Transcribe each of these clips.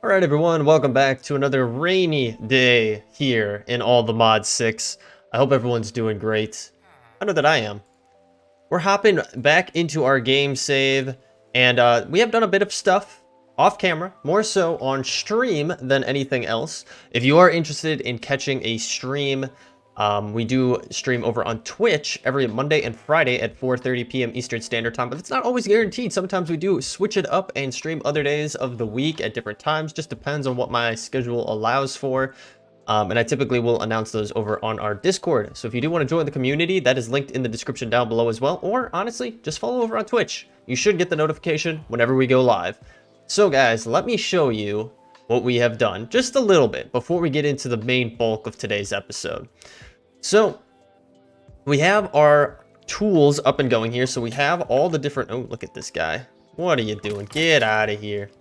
Alright everyone, welcome back to another rainy day here in All the Mod 6. I hope everyone's doing great. I know that I am. We're hopping back into our game save, and we have done a bit of stuff off camera, more so on stream than anything else. If you are interested in catching a stream, we do stream over on Twitch every Monday and Friday at 4:30 p.m. Eastern Standard Time, but it's not always guaranteed. Sometimes we do switch it up and stream other days of the week at different times. Just depends on what my schedule allows for. And I typically will announce those over on our Discord. So if you do want to join the community, that is linked in the description down below as well. Or honestly, just follow over on Twitch. You should get the notification whenever we go live. So guys, let me show you what we have done just a little bit before we get into the main bulk of today's episode. So we have our tools up and going here. So we have all the different, oh, look at this guy. What are you doing? Get out of here.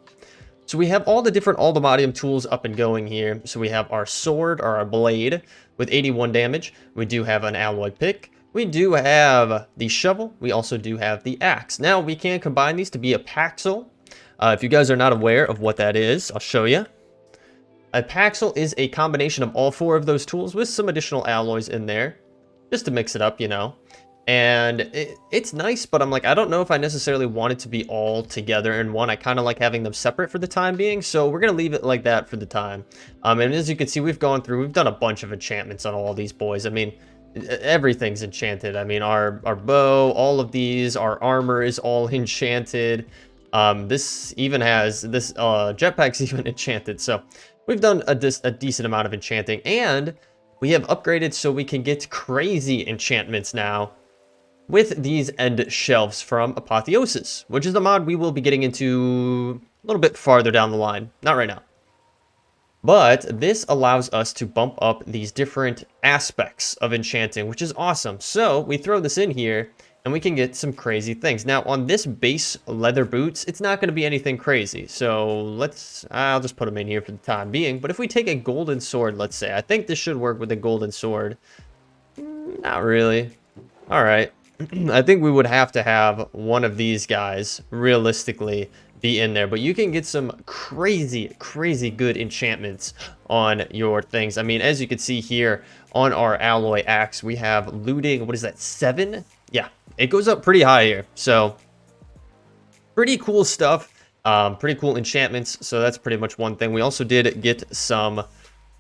So we have all the different Aldemodium tools up and going here. So we have our sword or our blade with 81 damage. We do have an alloy pick. We do have the shovel. We also do have the axe. Now we can combine these to be a paxel. If you guys are not aware of what that is, I'll show you. A paxel is a combination of all four of those tools with some additional alloys in there, just to mix it up, you know. And it's nice, but I'm like, I don't know if I necessarily want it to be all together in one. I kind of like having them separate for the time being, so we're going to leave it like that for the time. And as you can see, we've done a bunch of enchantments on all these boys. I mean, everything's enchanted. I mean, our bow, all of these, our armor is all enchanted. This even has, this jetpack's even enchanted, so we've done a decent amount of enchanting, and we have upgraded so we can get crazy enchantments now with these end shelves from Apotheosis, which is the mod we will be getting into a little bit farther down the line. Not right now. But this allows us to bump up these different aspects of enchanting, which is awesome. So we throw this in here, and we can get some crazy things. Now, on this base leather boots, it's not going to be anything crazy. So I'll just put them in here for the time being. But if we take a golden sword, let's say, I think this should work with a golden sword. Not really. All right. I think we would have to have one of these guys realistically be in there, but you can get some crazy good enchantments on your things. I mean, as you can see here on our alloy axe, we have looting, what is that, 7? Yeah, it goes up pretty high here. So pretty cool stuff, pretty cool enchantments. So that's pretty much one thing. We also did get some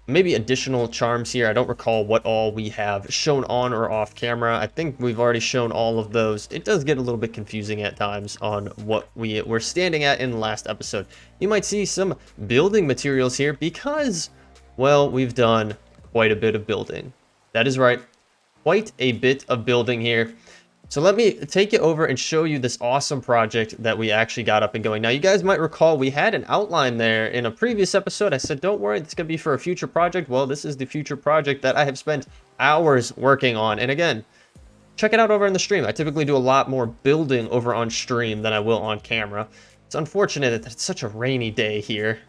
maybe additional charms here. I don't recall what all we have shown on or off camera. I think we've already shown all of those. It does get a little bit confusing at times on what we were standing at in the last episode. You might see some building materials here because, well, we've done quite a bit of building. That is right, quite a bit of building here. So let me take you over and show you this awesome project that we actually got up and going. Now, you guys might recall we had an outline there in a previous episode. I said, don't worry, it's going to be for a future project. Well, this is the future project that I have spent hours working on. And again, check it out over in the stream. I typically do a lot more building over on stream than I will on camera. It's unfortunate that it's such a rainy day here.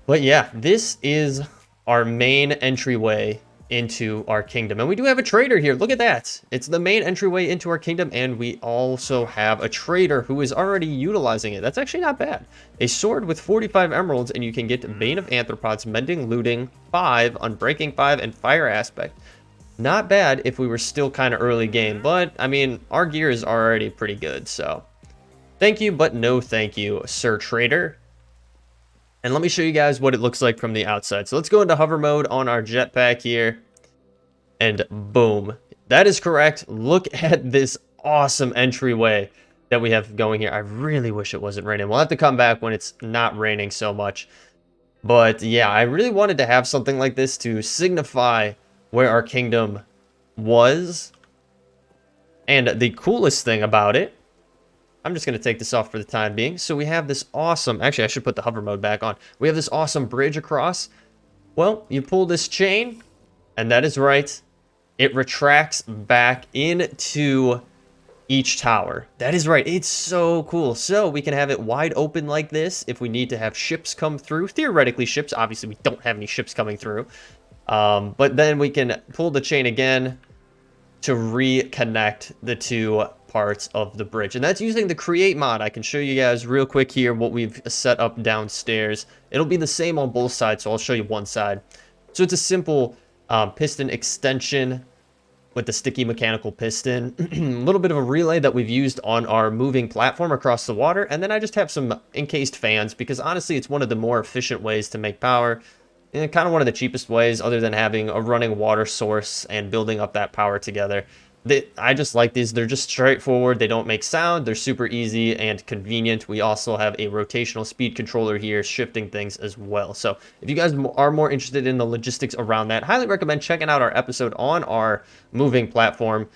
But yeah, this is our main entryway into our kingdom, and we do have a trader here. Look at that. It's the main entryway into our kingdom, and we also have a trader who is already utilizing it. That's actually not bad. A sword with 45 emeralds, and you can get Bane of Arthropods, Mending, Looting 5, Unbreaking 5, and Fire Aspect. Not bad if we were still kind of early game, but I mean, our gear is already pretty good, so thank you, but no thank you, Sir Trader. And let me show you guys what it looks like from the outside. So let's go into hover mode on our jetpack here. And boom. That is correct. Look at this awesome entryway that we have going here. I really wish it wasn't raining. We'll have to come back when it's not raining so much. But yeah, I really wanted to have something like this to signify where our kingdom was. And the coolest thing about it, I'm just going to take this off for the time being. So we have this awesome, actually I should put the hover mode back on. We have this awesome bridge across. Well, you pull this chain, and that is right, it retracts back into each tower. That is right, it's so cool. So we can have it wide open like this if we need to have ships come through. Theoretically ships, obviously we don't have any ships coming through. But then we can pull the chain again to reconnect the two parts of the bridge. And that's using the create mod. I can show you guys real quick here what we've set up downstairs. It'll be the same on both sides, so I'll show you one side. So it's a simple piston extension with the sticky mechanical piston, a little bit of a relay that we've used on our moving platform across the water, and then I just have some encased fans because honestly it's one of the more efficient ways to make power, and kind of one of the cheapest ways other than having a running water source and building up that power together. I just like these. They're just straightforward. They don't make sound. They're super easy and convenient. We also have a rotational speed controller here, shifting things as well. So if you guys are more interested in the logistics around that, highly recommend checking out our episode on our moving platform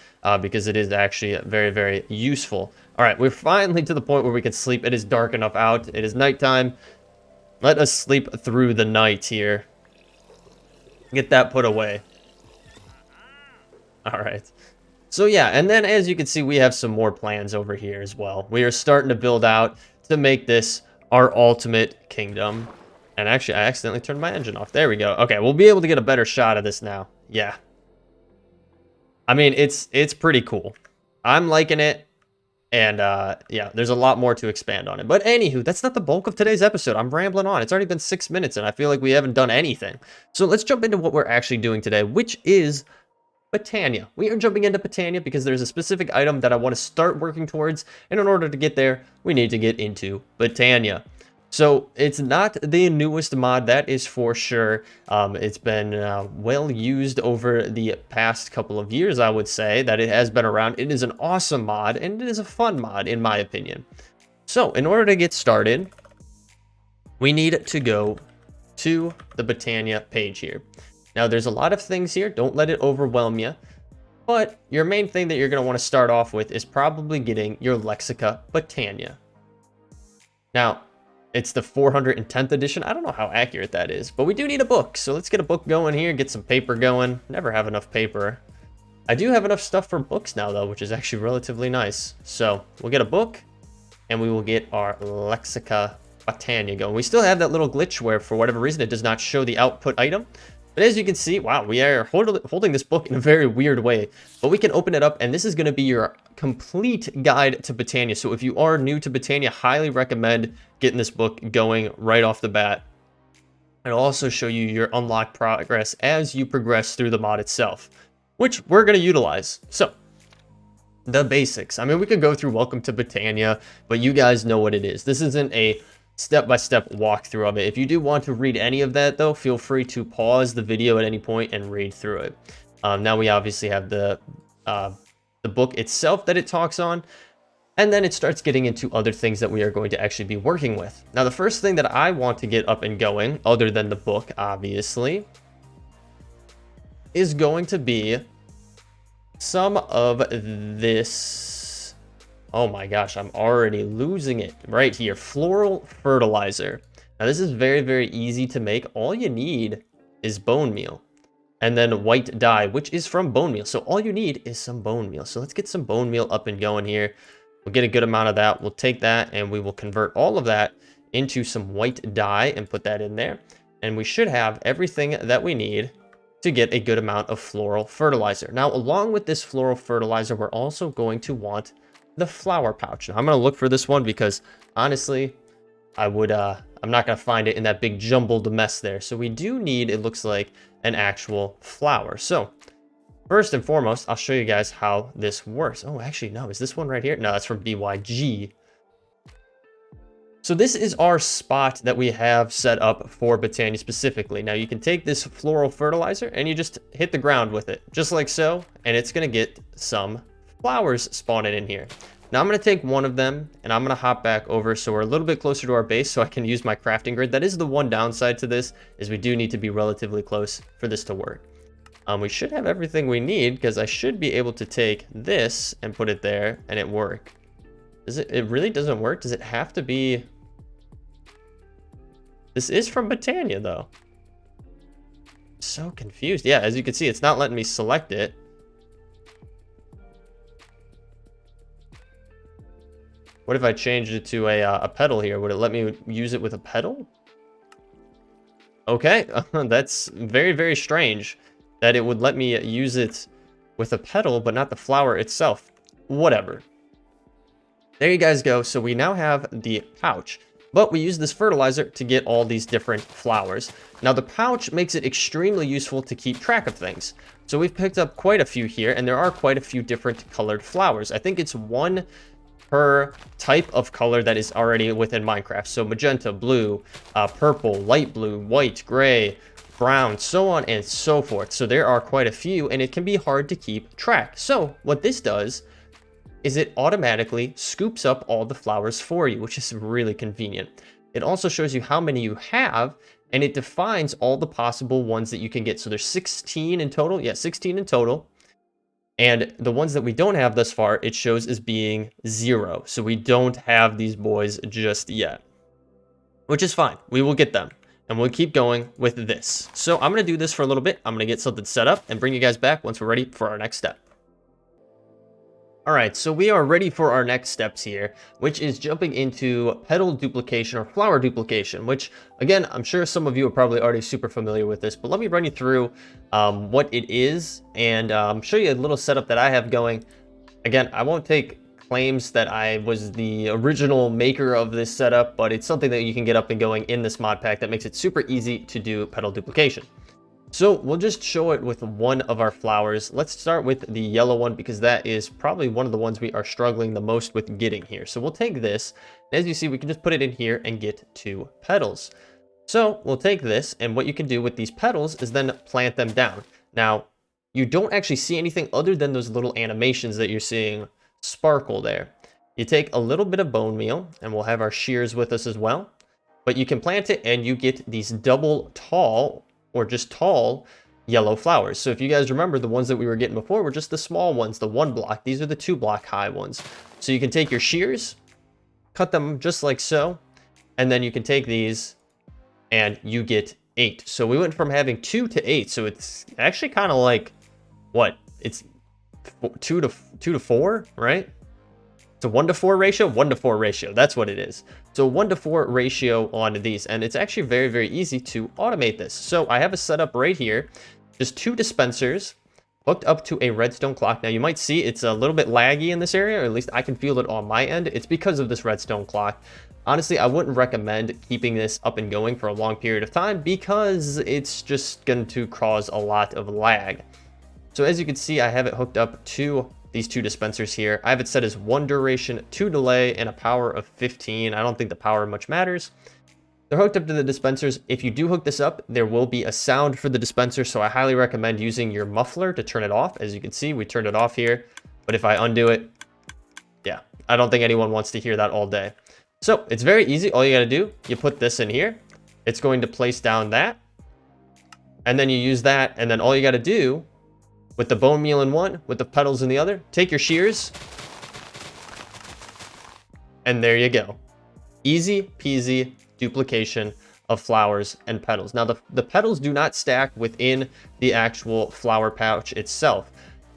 because it is actually very, very useful. All right, we're finally to the point where we can sleep. It is dark enough out. It is nighttime. Let us sleep through the night here. Get that put away. All right. So yeah, and then as you can see, we have some more plans over here as well. We are starting to build out to make this our ultimate kingdom. And actually, I accidentally turned my engine off. There we go. Okay, we'll be able to get a better shot of this now. Yeah. I mean, it's pretty cool. I'm liking it. And yeah, there's a lot more to expand on it. But anywho, that's not the bulk of today's episode. I'm rambling on. It's already been 6 minutes, and I feel like we haven't done anything. So let's jump into what we're actually doing today, which is Botania. We are jumping into Botania because there's a specific item that I want to start working towards, and in order to get there, we need to get into Botania. So it's not the newest mod, that is for sure. It's been well used over the past couple of years, I would say, that it has been around. It is an awesome mod, and it is a fun mod, in my opinion. So in order to get started, we need to go to the Botania page here. Now, there's a lot of things here. Don't let it overwhelm you. But your main thing that you're going to want to start off with is probably getting your Lexica Botania. Now, it's the 410th edition. I don't know how accurate that is, but we do need a book. So let's get a book going here, get some paper going. Never have enough paper. I do have enough stuff for books now, though, which is actually relatively nice. So we'll get a book, and we will get our Lexica Botania going. We still have that little glitch where, for whatever reason, it does not show the output item. But as you can see, wow, we are holding this book in a very weird way. But we can open it up, and this is going to be your complete guide to Botania. So if you are new to Botania, highly recommend getting this book going right off the bat. It'll also show you your unlock progress as you progress through the mod itself, which we're going to utilize. So, the basics. I mean, we could go through Welcome to Botania, but you guys know what it is. This isn't a step-by-step walkthrough of it. If you do want to read any of that, though, feel free to pause the video at any point and read through it. Now we obviously have the book itself that it talks on, and then it starts getting into other things that we are going to actually be working with. Now, the first thing that I want to get up and going, other than the book, obviously, is going to be some of this. Oh my gosh, I'm already losing it right here. Floral fertilizer. Now this is very, very easy to make. All you need is bone meal and then white dye, which is from bone meal. So all you need is some bone meal. So let's get some bone meal up and going here. We'll get a good amount of that. We'll take that and we will convert all of that into some white dye and put that in there. And we should have everything that we need to get a good amount of floral fertilizer. Now, along with this floral fertilizer, we're also going to want the flower pouch. Now, I'm going to look for this one because honestly, I'm not going to find it in that big jumbled mess there. So we do need, it looks like, an actual flower. So first and foremost, I'll show you guys how this works. Oh, actually, no, is this one right here? No, that's from BYG. So this is our spot that we have set up for Botania specifically. Now you can take this floral fertilizer and you just hit the ground with it, just like so, and it's going to get some flowers spawning in here. Now I'm going to take one of them and I'm going to hop back over so we're a little bit closer to our base so I can use my crafting grid. That is the one downside to this, is we do need to be relatively close for this to work. We should have everything we need because I should be able to take this and put it there and it work. It really doesn't work? Does it have to be? This is from Botania though. I'm so confused. Yeah, as you can see, it's not letting me select it. What if I changed it to a petal here? Would it let me use it with a petal? Okay, that's very, very strange that it would let me use it with a petal, but not the flower itself. Whatever. There you guys go. So we now have the pouch, but we use this fertilizer to get all these different flowers. Now the pouch makes it extremely useful to keep track of things. So we've picked up quite a few here, and there are quite a few different colored flowers. I think it's one per type of color that is already within Minecraft. So magenta, blue, purple, light blue, white, gray, brown, so on and so forth. So there are quite a few, and it can be hard to keep track. So what this does is it automatically scoops up all the flowers for you, which is really convenient. It also shows you how many you have, and it defines all the possible ones that you can get. So there's 16 in total. Yeah, 16 in total. And the ones that we don't have thus far, it shows as being 0. So we don't have these boys just yet, which is fine. We will get them, and we'll keep going with this. So I'm going to do this for a little bit. I'm going to get something set up and bring you guys back once we're ready for our next step. All right, so we are ready for our next steps here, which is jumping into petal duplication or flower duplication, which, again, I'm sure some of you are probably already super familiar with this, but let me run you through what it is and show you a little setup that I have going. Again, I won't take claims that I was the original maker of this setup, but it's something that you can get up and going in this mod pack that makes it super easy to do petal duplication. So we'll just show it with one of our flowers. Let's start with the yellow one because that is probably one of the ones we are struggling the most with getting here. So we'll take this, and as you see, we can just put it in here and get 2 petals. So we'll take this, and what you can do with these petals is then plant them down. Now, you don't actually see anything other than those little animations that you're seeing sparkle there. You take a little bit of bone meal, and we'll have our shears with us as well. But you can plant it, and you get these double tall or just tall yellow flowers. So if you guys remember, the ones that we were getting before were just the small ones, the 1 block. These are the 2 block high ones. So you can take your shears, cut them just like so, and then you can take these and you get 8. So we went from having 2 to 8. So it's actually kind of like, what? It's 2 to 4, right? It's a 1 to 4 ratio, 1 to 4 ratio. That's what it is. So 1 to 4 ratio on these, and it's actually very, very easy to automate this. So I have a setup right here, just 2 dispensers hooked up to a redstone clock. Now you might see it's a little bit laggy in this area, or at least I can feel it on my end. It's because of this redstone clock. Honestly, I wouldn't recommend keeping this up and going for a long period of time because it's just going to cause a lot of lag. So as you can see, I have it hooked up to these 2 dispensers here. I have it set as 1 duration, 2 delay, and a power of 15. I don't think the power much matters. They're hooked up to the dispensers. If you do hook this up, there will be a sound for the dispenser, so I highly recommend using your muffler to turn it off. As you can see, we turned it off here, but if I undo it, yeah, I don't think anyone wants to hear that all day. So it's very easy. All you got to do, you put this in here. It's going to place down that, and then you use that, and then all you got to do with the bone meal in one, with the petals in the other, take your shears, and there you go. Easy peasy duplication of flowers and petals. Now, the petals do not stack within the actual flower pouch itself.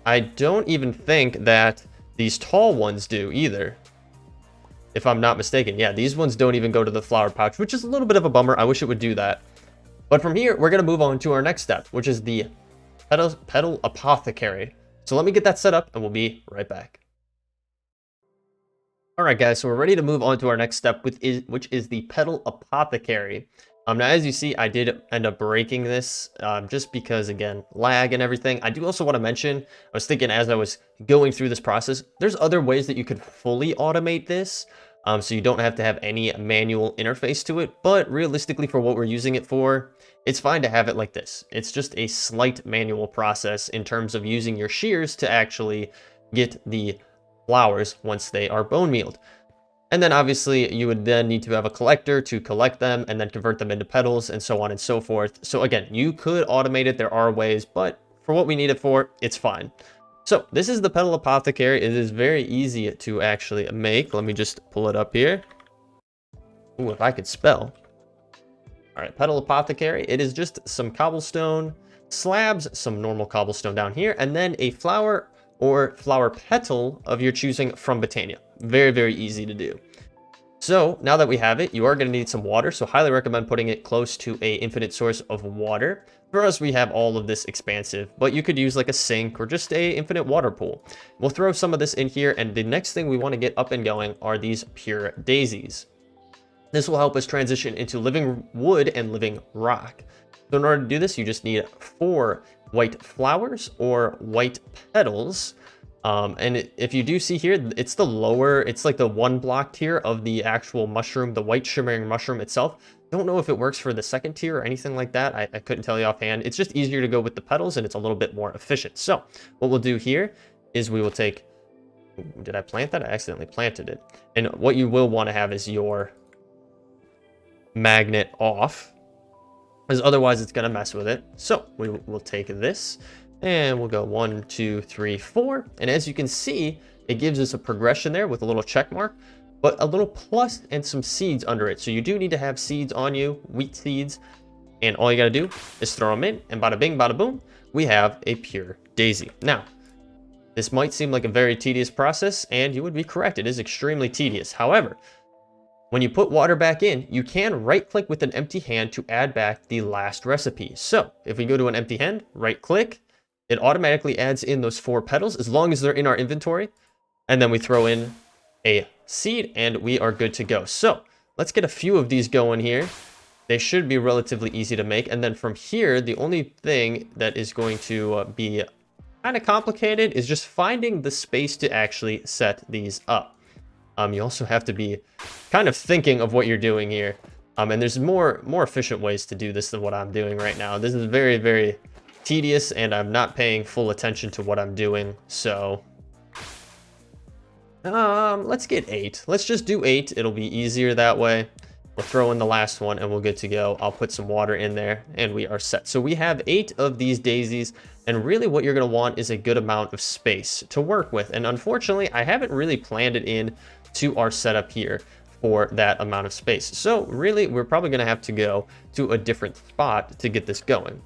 I don't even think that these tall ones do either, if I'm not mistaken. Yeah, these ones don't even go to the flower pouch, which is a little bit of a bummer. I wish it would do that. But from here, we're going to move on to our next step, which is the petal apothecary. So let me get that set up and we'll be right back. All right, guys, so we're ready to move on to our next step, which is the petal apothecary. Now, as you see, I did end up breaking this just because, again, lag and everything. I do also want to mention, I was thinking as I was going through this process, there's other ways that you could fully automate this. So you don't have to have any manual interface to it, but realistically for what we're using it for, it's fine to have it like this. It's just a slight manual process in terms of using your shears to actually get the flowers once they are bone mealed. And then obviously you would then need to have a collector to collect them and then convert them into petals and so on and so forth. So again, you could automate it. There are ways, but for what we need it for, it's fine. So this is the petal apothecary. It is very easy to actually make. Let me just pull it up here. Ooh, if I could spell. All right, petal apothecary. It is just some cobblestone slabs, some normal cobblestone down here, and then a flower or flower petal of your choosing from Botania. Very, very easy to do. So now that we have it, you are going to need some water. So highly recommend putting it close to a infinite source of water. For us, we have all of this expansive, but you could use like a sink or just a infinite water pool. We'll throw some of this in here. And the next thing we want to get up and going are these pure daisies. This will help us transition into living wood and living rock. So in order to do this, you just need 4 white flowers or white petals. And if you do see here, it's the lower, it's like the 1 block tier of the actual mushroom, the white shimmering mushroom itself. Don't know if it works for the 2nd tier or anything like that. I couldn't tell you offhand. It's just easier to go with the petals and it's a little bit more efficient. So what we'll do here is we will take, did I plant that? I accidentally planted it. And what you will want to have is your magnet off, because otherwise it's going to mess with it. So we will take this. And we'll go 1, 2, 3, 4. And as you can see, it gives us a progression there with a little check mark, but a little plus and some seeds under it. So you do need to have seeds on you, wheat seeds. And all you got to do is throw them in. And bada bing, bada boom, we have a pure daisy. Now, this might seem like a very tedious process, and you would be correct. It is extremely tedious. However, when you put water back in, you can right click with an empty hand to add back the last recipe. So if we go to an empty hand, right click, it automatically adds in those 4 petals as long as they're in our inventory. And then we throw in a seed and we are good to go. So let's get a few of these going here. They should be relatively easy to make. And then from here, the only thing that is going to be kind of complicated is just finding the space to actually set these up. You also have to be kind of thinking of what you're doing here. And there's more efficient ways to do this than what I'm doing right now. This is very, very tedious and I'm not paying full attention to what I'm doing. So let's get 8. Let's just do 8. It'll be easier that way. We'll throw in the last one and we'll get to go. I'll put some water in there and we are set. So we have 8 of these daisies, and really what you're going to want is a good amount of space to work with. And unfortunately, I haven't really planned it in to our setup here for that amount of space. So really, we're probably going to have to go to a different spot to get this going.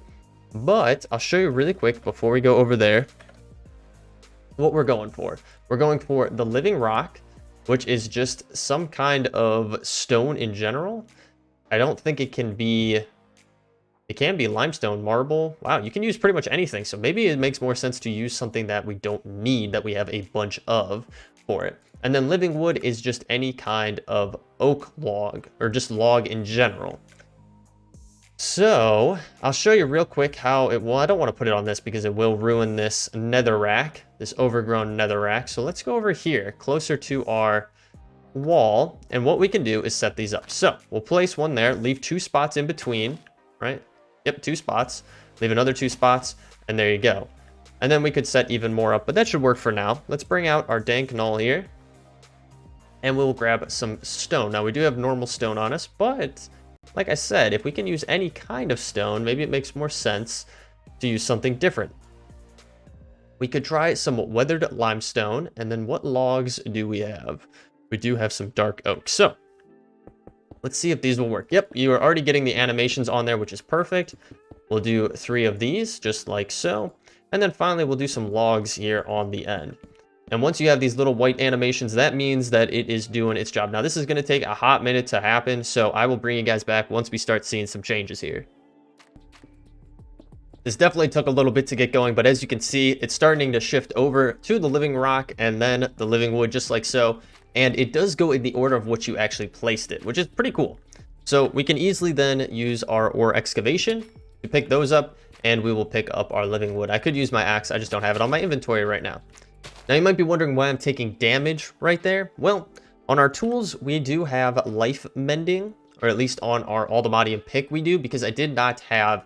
But I'll show you really quick before we go over there what we're going for. We're going for the living rock, which is just some kind of stone in general. I don't think it can be limestone, marble. Wow, you can use pretty much anything. So maybe it makes more sense to use something that we don't need, that we have a bunch of for it. And then living wood is just any kind of oak log or just log in general. So I'll show you real quick how it will. I don't want to put it on this because it will ruin this nether rack, this overgrown nether rack. So let's go over here closer to our wall. And what we can do is set these up. So we'll place one there, leave 2 spots in between, right? Yep, 2 spots, leave another 2 spots, and there you go. And then we could set even more up, but that should work for now. Let's bring out our dank null here and we'll grab some stone. Now we do have normal stone on us, but like I said, if we can use any kind of stone, maybe it makes more sense to use something different. We could try some weathered limestone, and then what logs do we have? We do have some dark oak. So let's see if these will work. Yep, you are already getting the animations on there, which is perfect. We'll do 3 of these, just like so. And then finally, we'll do some logs here on the end. And once you have these little white animations, that means that it is doing its job. Now, this is going to take a hot minute to happen, so I will bring you guys back once we start seeing some changes here. This definitely took a little bit to get going, but as you can see, it's starting to shift over to the living rock and then the living wood, just like so. And it does go in the order of which you actually placed it, which is pretty cool. So we can easily then use our ore excavation to pick those up, and we will pick up our living wood. I could use my axe, I just don't have it on my inventory right now. Now you might be wondering why I'm taking damage right there. Well, on our tools, we do have life mending, or at least on our Aldemodium pick we do, because I did not have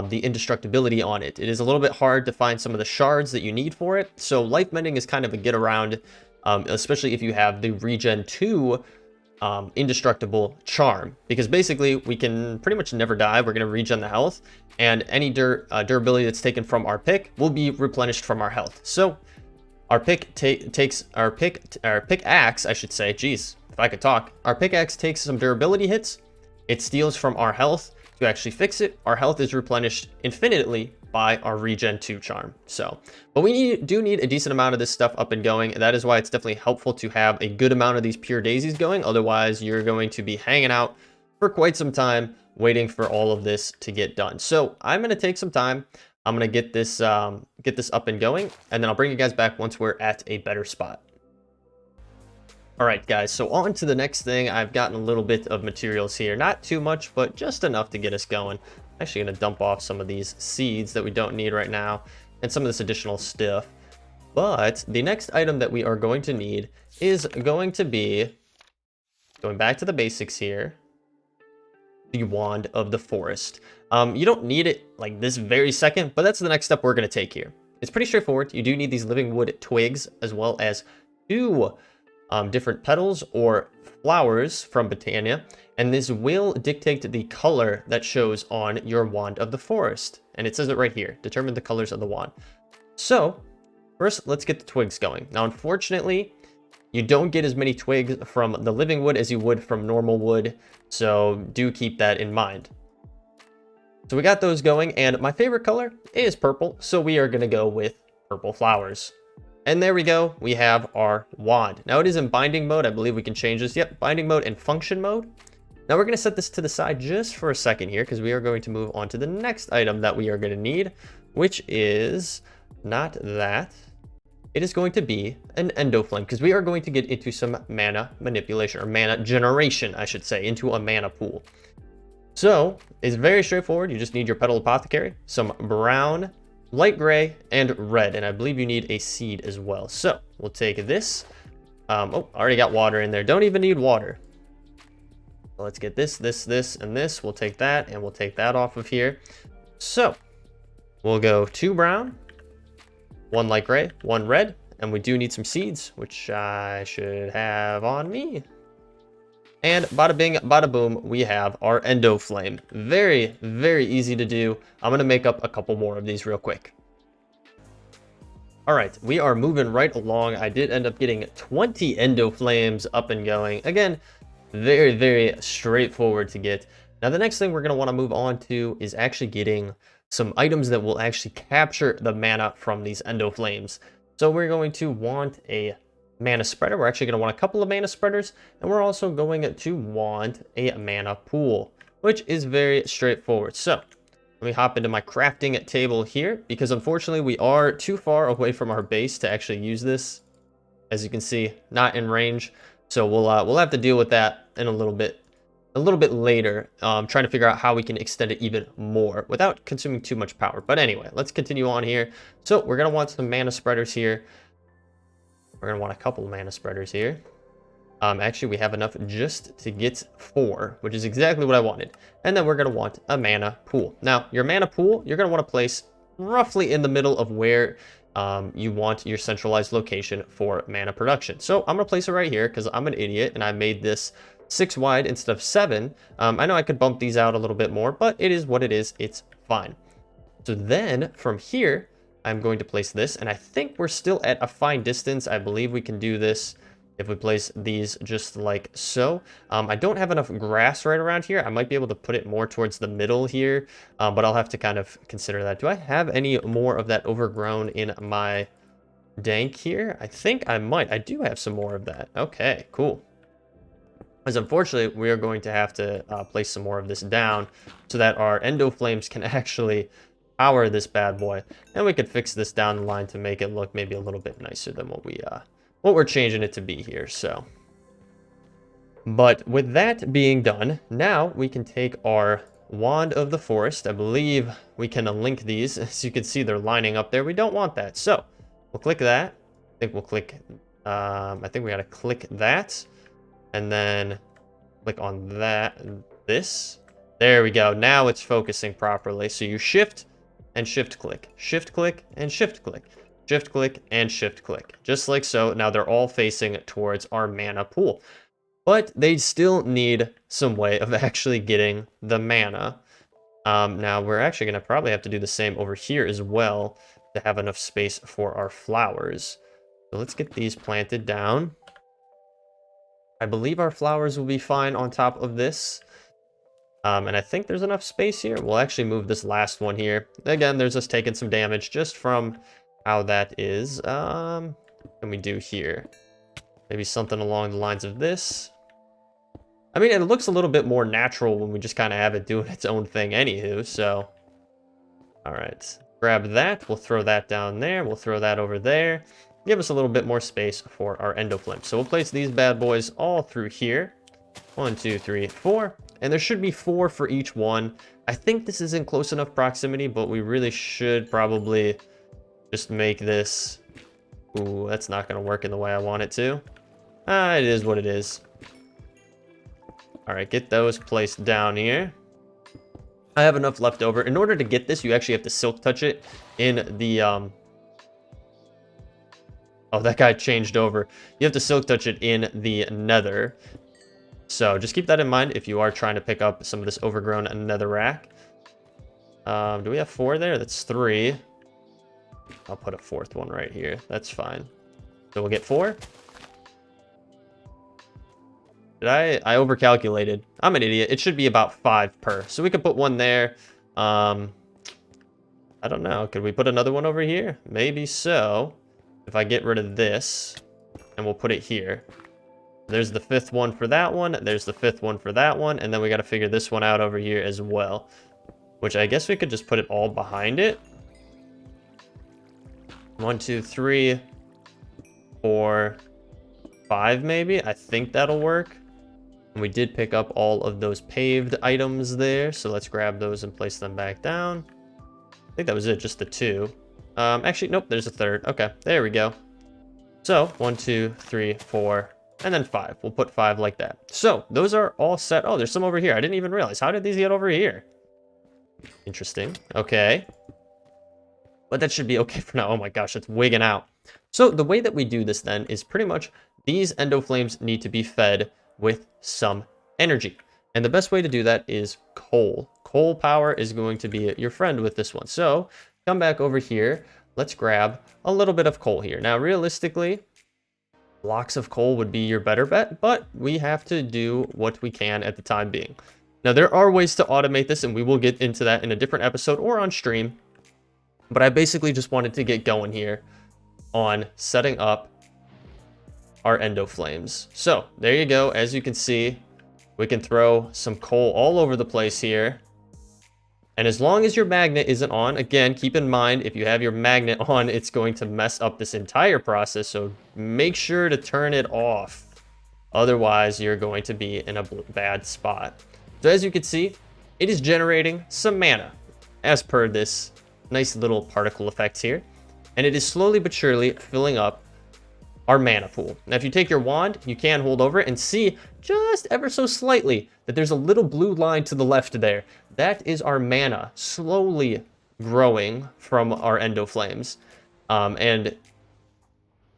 the indestructibility on it. It is a little bit hard to find some of the shards that you need for it. So life mending is kind of a get around, especially if you have the regen 2 indestructible charm, because basically we can pretty much never die. We're going to regen the health, and any durability that's taken from our pick will be replenished from our health. So our pick takes our pickaxe, I should say. Jeez, if I could talk. Our pickaxe takes some durability hits. It steals from our health to actually fix it. Our health is replenished infinitely by our Regen 2 charm. So, but we do need a decent amount of this stuff up and going. That is why it's definitely helpful to have a good amount of these pure daisies going. Otherwise, you're going to be hanging out for quite some time waiting for all of this to get done. So I'm going to take some time. I'm going to get this up and going, and then I'll bring you guys back once we're at a better spot. All right, guys, so on to the next thing. I've gotten a little bit of materials here. Not too much, but just enough to get us going. I'm actually going to dump off some of these seeds that we don't need right now and some of this additional stuff. But the next item that we are going to need is going to be, going back to the basics here, the Wand of the Forest. You don't need it like this very second, but that's the next step we're going to take here. It's pretty straightforward. You do need these living wood twigs as well as 2 different petals or flowers from Botania, and this will dictate the color that shows on your Wand of the Forest. And it says it right here, determine the colors of the wand. So first, let's get the twigs going. Now, unfortunately, you don't get as many twigs from the living wood as you would from normal wood, so do keep that in mind. So we got those going, and my favorite color is purple, so we are going to go with purple flowers. And there we go, we have our wand. Now it is in binding mode. I believe we can change this. Yep, binding mode and function mode. Now we're going to set this to the side just for a second here, because we are going to move on to the next item that we are going to need, which is not that. It is going to be an Endoflame, because we are going to get into some mana manipulation, or mana generation, I should say, into a mana pool. So it's very straightforward. You just need your petal apothecary, some brown, light gray, and red, and I believe you need a seed as well. So we'll take this. Oh, already got water in there. Don't even need water. So let's get this, and this. We'll take that, and we'll take that off of here. So we'll go 2 brown, 1 light gray, 1 red, and we do need some seeds, which I should have on me. And bada bing, bada boom, we have our Endoflame. Very, very easy to do. I'm going to make up a couple more of these real quick. All right, we are moving right along. I did end up getting 20 Endoflames up and going. Again, very, very straightforward to get. Now, the next thing we're going to want to move on to is actually getting some items that will actually capture the mana from these Endoflames. So we're going to want a mana spreader. We're actually going to want a couple of mana spreaders, and we're also going to want a mana pool, which is very straightforward. So let me hop into my crafting table here, because unfortunately we are too far away from our base to actually use this. As you can see, not in range. So we'll have to deal with that in a little bit later, trying to figure out how we can extend it even more without consuming too much power. But anyway, let's continue on here. So we're going to want some mana spreaders here. We're going to want a couple of mana spreaders here. Actually, we have enough just to get 4, which is exactly what I wanted. And then we're going to want a mana pool. Now, your mana pool, you're going to want to place roughly in the middle of where you want your centralized location for mana production. So I'm going to place it right here because I'm an idiot and I made this 6 wide instead of 7. I know I could bump these out a little bit more, but it is what it is. It's fine. So then from here, I'm going to place this, and I think we're still at a fine distance. I believe we can do this if we place these just like so. I don't have enough grass right around here. I might be able to put it more towards the middle here, but I'll have to kind of consider that. Do I have any more of that overgrown in my dank here? I think I might. I do have some more of that. Okay, cool. As unfortunately, we are going to have to place some more of this down so that our Endoflames can actually power this bad boy, and we could fix this down the line to make it look maybe a little bit nicer than what we're changing it to be here. So, but with that being done, now we can take our Wand of the Forest. I believe we can link these. As you can see, they're lining up there. We don't want that, so we'll click that. I think we'll click. I think we gotta click that, and then click on that. This. There we go. Now it's focusing properly. So you shift and shift click, shift click and shift click, shift click and shift click, just like so. Now they're all facing towards our mana pool, but they still need some way of actually getting the mana. Now we're actually going to probably have to do the same over here as well to have enough space for our flowers. So let's get these planted down. I believe our flowers will be fine on top of this. And I think there's enough space here. We'll actually move this last one here. Again, there's us taking some damage just from how that is. What can we do here? Maybe something along the lines of this. I mean, it looks a little bit more natural when we just kind of have it doing its own thing anywho, so. All right, grab that. We'll throw that down there. We'll throw that over there. Give us a little bit more space for our Endoflames. So we'll place these bad boys all through here. 1, 2, 3, 4. And there should be 4 for each one. I think this is in close enough proximity, but we really should probably just make this... Ooh, that's not going to work in the way I want it to. It is what it is. All right, get those placed down here. I have enough left over. In order to get this, you actually have to silk touch it in the... Oh, that guy changed over. You have to silk touch it in the nether. So just keep that in mind if you are trying to pick up some of this overgrown netherrack. Do we have 4 there? That's 3. I'll put a 4th one right here. That's fine. So we'll get 4. Did I overcalculated? I'm an idiot. It should be about 5 per. So we could put one there. I don't know. Could we put another one over here? Maybe so. If I get rid of this, and we'll put it here. There's the 5th one for that one. There's the 5th one for that one. And then we got to figure this one out over here as well. Which I guess we could just put it all behind it. 1, 2, 3, 4, 5 maybe. I think that'll work. And we did pick up all of those paved items there. So let's grab those and place them back down. I think that was it, just the 2. Actually, nope, there's a 3rd. Okay, there we go. So 1, 2, 3, 4, and then 5. We'll put 5 like that. So those are all set. Oh, there's some over here. I didn't even realize. How did these get over here? Interesting. Okay. But that should be okay for now. Oh my gosh, it's wigging out. So the way that we do this then is pretty much these Endoflames need to be fed with some energy. And the best way to do that is coal. Coal power is going to be your friend with this one. So come back over here. Let's grab a little bit of coal here. Now, realistically, blocks of coal would be your better bet, but we have to do what we can at the time being. Now, there are ways to automate this, and we will get into that in a different episode or on stream. But I basically just wanted to get going here on setting up our Endoflames. So there you go. As you can see, we can throw some coal all over the place here. And as long as your magnet isn't on, again, keep in mind, if you have your magnet on, it's going to mess up this entire process. So make sure to turn it off. Otherwise, you're going to be in a bad spot. So as you can see, it is generating some mana as per this nice little particle effect here. And it is slowly but surely filling up our mana pool. Now, if you take your wand, you can hold over it and see just ever so slightly that there's a little blue line to the left there. That is our mana slowly growing from our Endoflames. And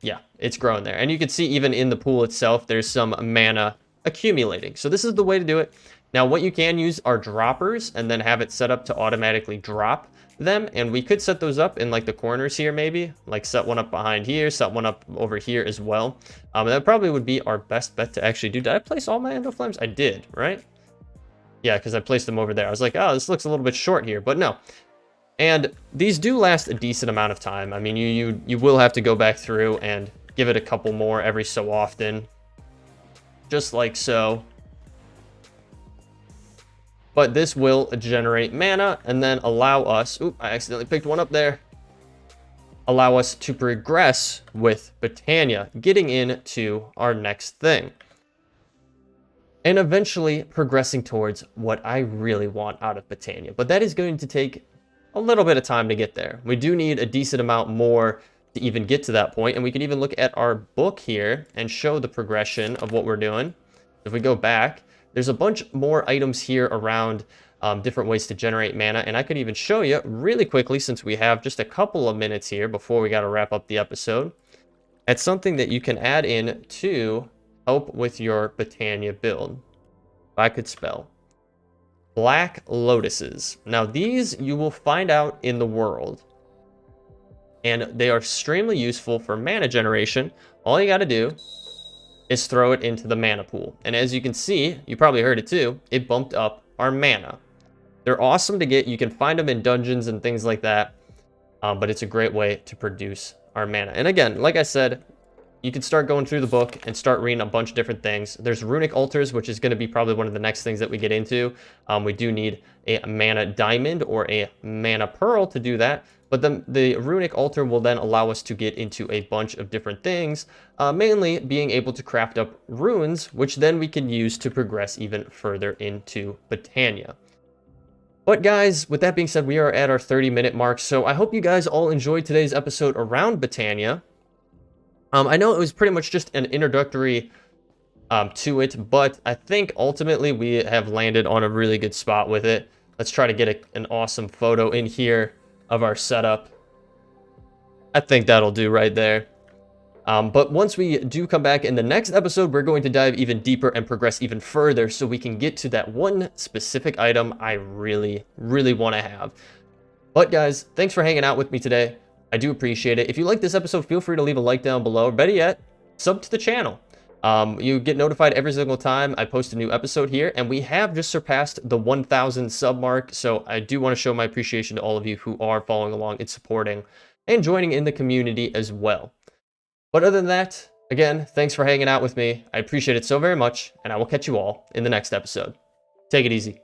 yeah, it's growing there. And you can see even in the pool itself, there's some mana accumulating. So this is the way to do it. Now, what you can use are droppers and then have it set up to automatically drop them. And we could set those up in like the corners here, maybe like set one up behind here, set one up over here as well. That probably would be our best bet to actually do. Did I place all my Endoflames? I did, right? Yeah, because I placed them over there. I was like, oh, this looks a little bit short here, but no. And these do last a decent amount of time. I mean, you will have to go back through and give it a couple more every so often, just like so. But this will generate mana and then allow us, oop, I accidentally picked one up there, allow us to progress with Botania, getting into our next thing. And eventually progressing towards what I really want out of Botania. But that is going to take a little bit of time to get there. We do need a decent amount more to even get to that point. And we can even look at our book here and show the progression of what we're doing. If we go back, there's a bunch more items here around different ways to generate mana. And I could even show you really quickly, since we have just a couple of minutes here before we got to wrap up the episode. It's something that you can add in to help with your Botania build. If I could spell. Black lotuses. Now these you will find out in the world. And they are extremely useful for mana generation. All you got to do is throw it into the mana pool. And as you can see, you probably heard it too, it bumped up our mana. They're awesome to get. You can find them in dungeons and things like that, but it's a great way to produce our mana. And again, like I said, you can start going through the book and start reading a bunch of different things. There's runic altars, which is going to be probably one of the next things that we get into. We do need a mana diamond or a mana pearl to do that. But then the runic altar will then allow us to get into a bunch of different things, mainly being able to craft up runes, which then we can use to progress even further into Botania. But guys, with that being said, we are at our 30-minute mark, so I hope you guys all enjoyed today's episode around Botania. I know it was pretty much just an introductory to it, but I think ultimately we have landed on a really good spot with it. Let's try to get an awesome photo in here of our setup. I think that'll do right there. But once we do come back in the next episode, we're going to dive even deeper and progress even further so we can get to that one specific item I really, really want to have. But guys, thanks for hanging out with me today. I do appreciate it. If you like this episode, feel free to leave a like down below. Better yet, sub to the channel. You get notified every single time I post a new episode here, and we have just surpassed the 1,000 sub mark, so I do want to show my appreciation to all of you who are following along and supporting and joining in the community as well. But other than that, again, thanks for hanging out with me. I appreciate it so very much, and I will catch you all in the next episode. Take it easy.